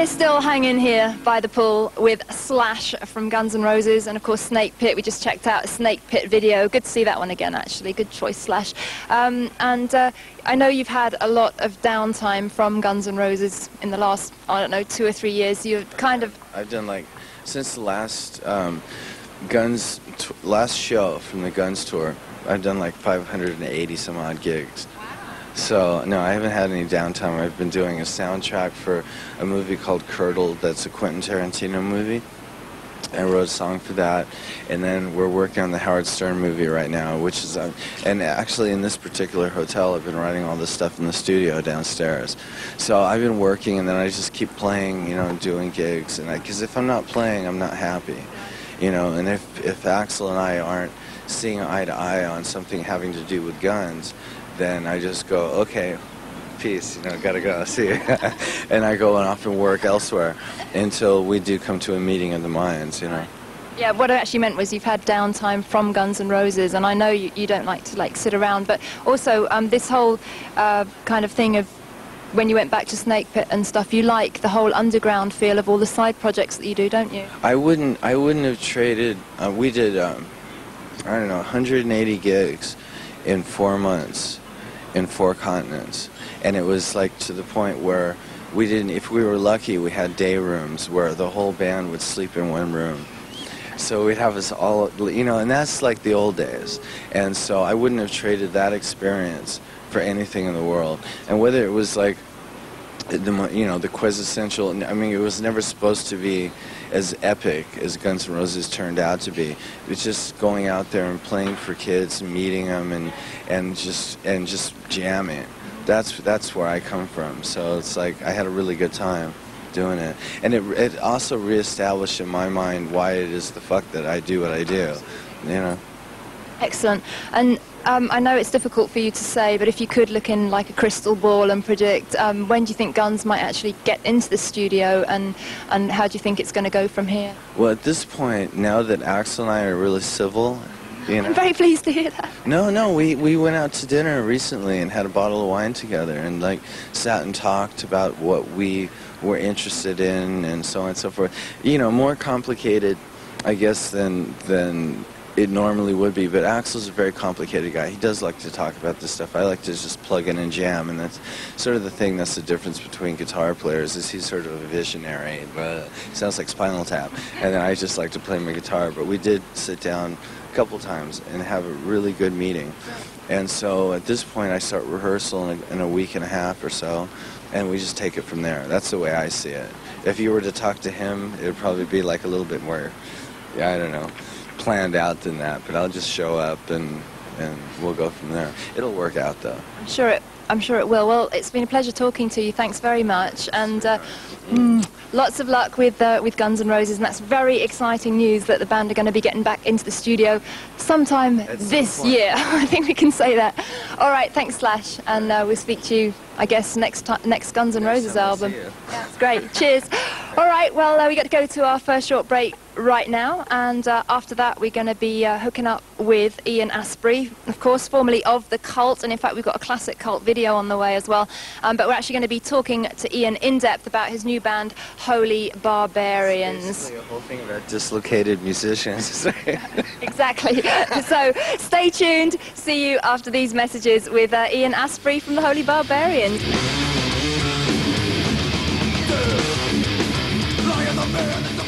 We're still hanging here by the pool with Slash from Guns N' Roses, and of course Snake Pit. We just checked out a Snake Pit video. Good to see that one again, actually. Good choice, Slash. I know you've had a lot of downtime from Guns N' Roses in the last, I don't know, 2 or 3 years. You've kind of... I've done, like, since the last last show from the Guns tour, I've done like 580 some odd gigs. So, no, I haven't had any downtime. I've been doing a soundtrack for a movie called Curdled, that's a Quentin Tarantino movie. I wrote a song for that, and then we're working on the Howard Stern movie right now, which is, and actually in this particular hotel, I've been writing all this stuff in the studio downstairs. So I've been working, and then I just keep playing, you know, doing gigs, and because if I'm not playing, I'm not happy, you know, and if Axl and I aren't seeing eye to eye on something having to do with guns, then I just go, okay, peace, you know, gotta go, see you. And I go off and work elsewhere until we do come to a meeting of the minds, you know. Yeah, what I actually meant was you've had downtime from Guns N' Roses, and I know you don't like to sit around, but also this whole kind of thing of when you went back to Snake Pit and stuff, you like the whole underground feel of all the side projects that you do, don't you? I wouldn't have traded, we did, I don't know, 180 gigs in 4 months. In 4 continents, and it was like to the point where we didn't, if we were lucky, we had day rooms where the whole band would sleep in one room. So we'd have us all, you know, and that's like the old days. And so I wouldn't have traded that experience for anything in the world. And whether it was like, you know, the quintessential, I mean, it was never supposed to be as epic as Guns N' Roses turned out to be. It was just going out there and playing for kids and meeting them and just jamming. That's where I come from. So it's like I had a really good time doing it, and it also reestablished in my mind why it is the fuck that I do what I do, you know. Excellent. And I know it's difficult for you to say, but if you could look in like a crystal ball and predict, when do you think Guns might actually get into the studio, and how do you think it's going to go from here? Well, at this point, now that Axl and I are really civil, you know. I'm very pleased to hear that. No, we went out to dinner recently and had a bottle of wine together and like sat and talked about what we were interested in and so on and so forth. You know, more complicated, I guess, than it normally would be, but Axl's a very complicated guy. He does like to talk about this stuff. I like to just plug in and jam, and that's sort of the thing that's the difference between guitar players, is he's sort of a visionary. Sounds like Spinal Tap. And then I just like to play my guitar, but we did sit down a couple times and have a really good meeting. And so at this point I start rehearsal in a week and a half or so, and we just take it from there. That's the way I see it. If you were to talk to him, it would probably be like a little bit more, yeah, I don't know, planned out than that, but I'll just show up and we'll go from there. It'll work out though. I'm sure it will. Well, it's been a pleasure talking to you. Thanks very much, and lots of luck with Guns N' Roses. And that's very exciting news that the band are going to be getting back into the studio sometime this year. I think we can say that. All right, thanks, Slash, and we'll speak to you, I guess, next Guns N' Roses album. Yeah, that's great. Cheers. All right, well, we got to go to our first short break right now, and after that we're going to be hooking up with Ian Astbury, of course, formerly of The Cult, and in fact we've got a classic Cult video on the way as well, but we're actually going to be talking to Ian in depth about his new band Holy Barbarians. It's basically a whole thing about dislocated musicians. Exactly. So stay tuned, see you after these messages with Ian Astbury from the Holy Barbarians. Lion the man